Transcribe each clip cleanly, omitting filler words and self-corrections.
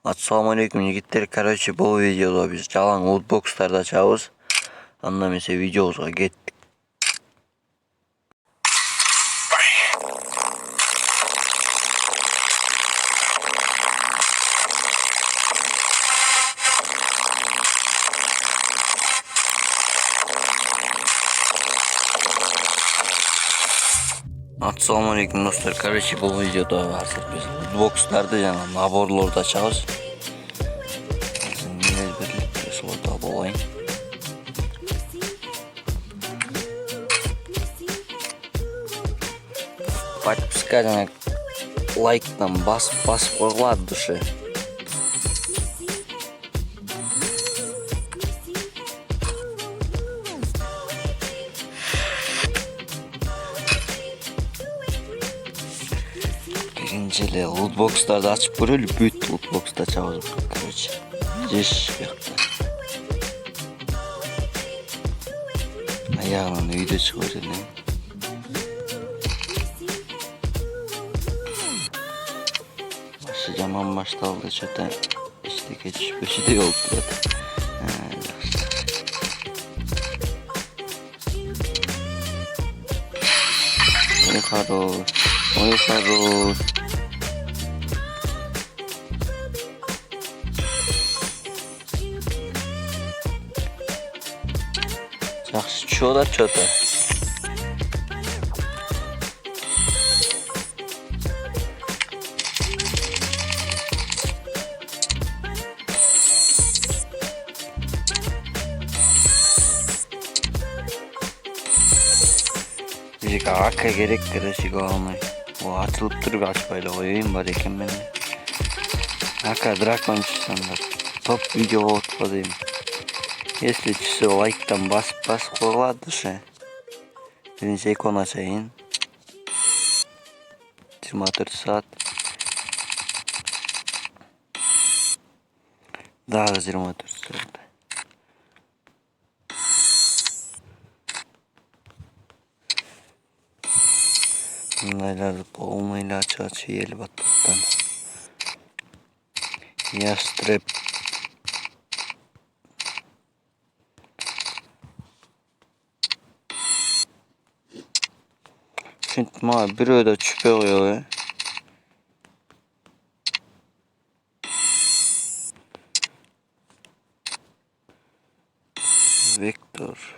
Assalamualaikum yigitler. Короче, bu videoda biz jalan lootbox'larda açabız. Anlamıysa videomuza gittik. Assalamualaikum dostlar. Короче, bu videoda artık biz lootbox'larda jalan naborlarda açabız. Sizinle birlikte solda olayım. Подписка лайктан бас қойғылады души. Birinci lootbox'larda açıp göreli büyük lootbox'da açabız. Короче, жеш бияқта. Ayağынан үйде шығып жүрген. Zaman başladı zaten işte geçiş başı da yol burada. Oy karo. Жақсы чода что-то. Bizi arka gerektirir şey olmayı. O atılıp durup açmayla oyun var eken ben de. Arka bırakmamışsınlar. Top video отводим. Если часы лайктан бас қойылады ше. Birinci ikon açayın. 24 saat. Daha 24 saat. Bunlar olmayla açı yeli battıktan. Yastrep. Şimdi ma bir öde çüpe oluyor. Vektör.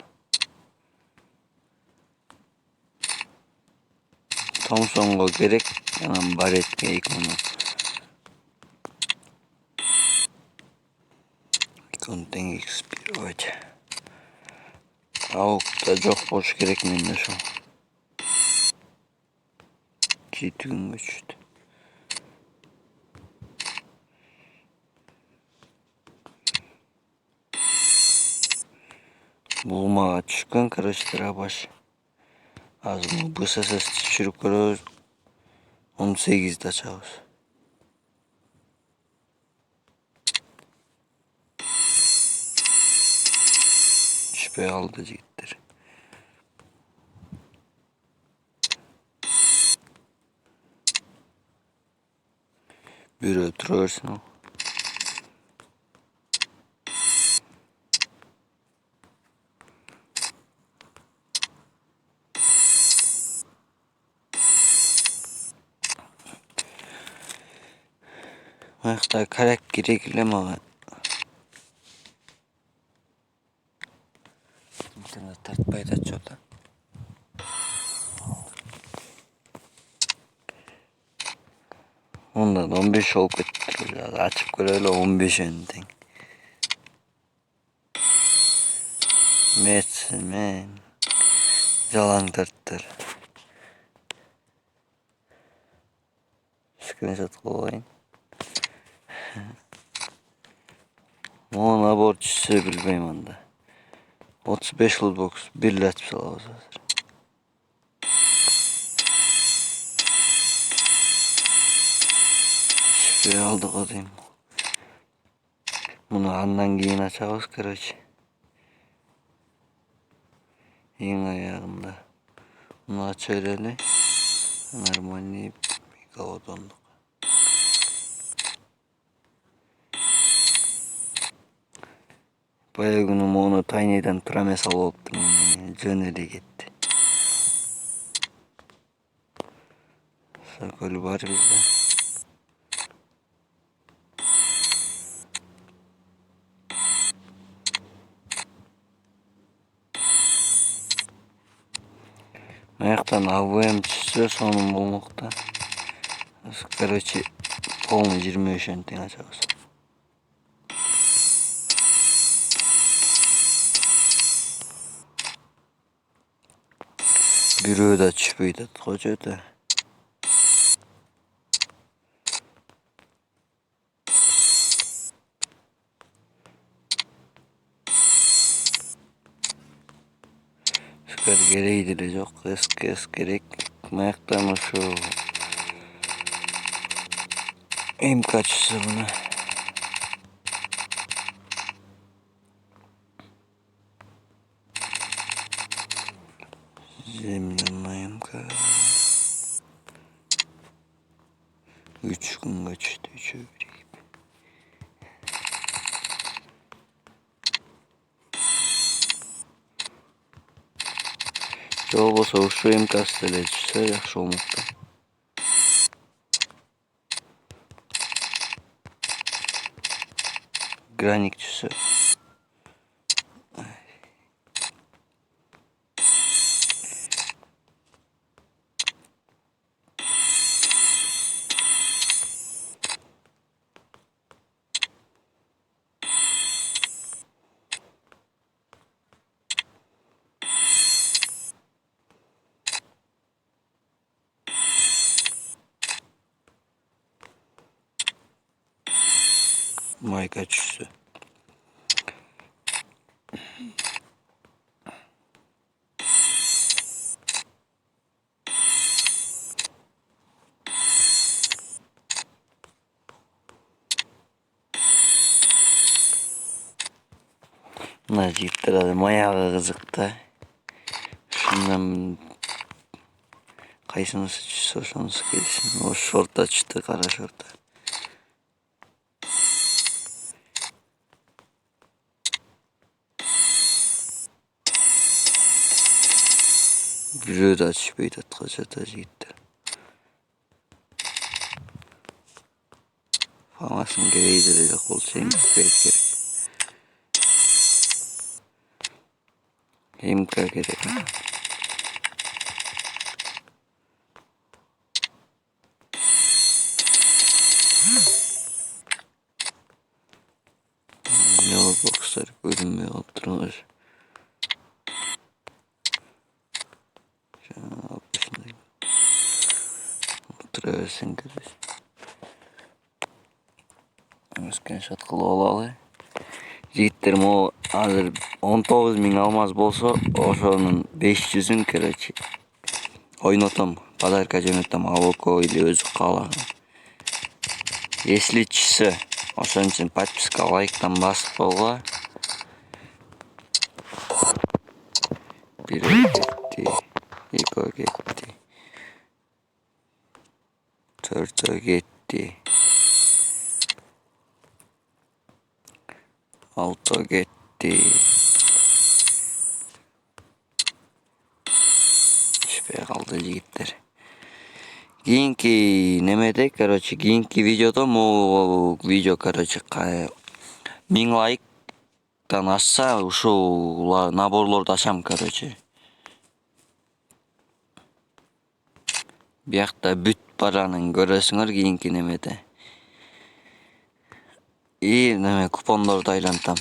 Thompson'a gerek yani baret ikonu. İkonten XP öyle. Avukta çok boş gerekmiyor şu. Cidden güçlü. Bulma çıkın karıştıra baş. Az mı bu ses çürük görür. 18'de çağız. Şüphe aldı ciddir. Bir ötürürsün o. Hatta karak gerekli ama internet tartmayı da çok. Ondan 15 olup ettiriyoruz. Açıp göreyle 15 ending. Men. Yalan tarttır. Screenshot koyayım. Ona borç bilmeyim onda. 35 lootbox 1 lat çalavuz hazır. Şifreyi aldık o diyeyim. Bunu andan giyin açavuz короче. Yiyin ayağında. Bunu aç öyle. Normalde bir kavodonluk. Baya günüm onu Tiny'den turame saloptum. Jön ele gitti. Sakal var bizde. Ayaktan avayım çıksa sonum bulmakta. Короче, полный 23 ентен açarız. Biri de çıkıydı koca da. Sıkar gereğidir yok kes gerek. Ayaktan şu em kaçsa buna. Zemlenayım ka. 3 gün kaçtı 3 öbüreyim. Жол болсо ушу эмкасы деле түшсө жакшы болмокто. Граник түшсө. Майка түшсө. Мына жигиттер маягы кызык да. Шундан кайсынысы түшсө ошонусу келсин. О шорта түштү, кара шорта. Бирөө да түшпөйт аткачата жигиттер. Фамасын кереги деле жок болчу эми керек. Эмка керек. Yol bokslar görünmüyor oturmuş. Şuna başındayım. Oturuyorsun kırış. Screenshot kılıp alalı. Jigitlerim o hazır 19.000 almaz bolsa ошонун 500'ün короче ойнотом, подарка жөнөтөм, авоко или өзү каалаган. Если түшсө, ошон үчүн подписка, лайктан басып койгула. Бирөө кетти, экөө кетти, төртөө кетти, алтоо кетти. Түшпөй калды жигиттер. Кийинки немеде, короче, кийинки видеодо могу видео, короче, 1000 лайктан ашса, ушул наборлорду ачам, короче. Биякта бүт баранын көрөсүңөр кийинки немеде. И неме купондорду айлантам.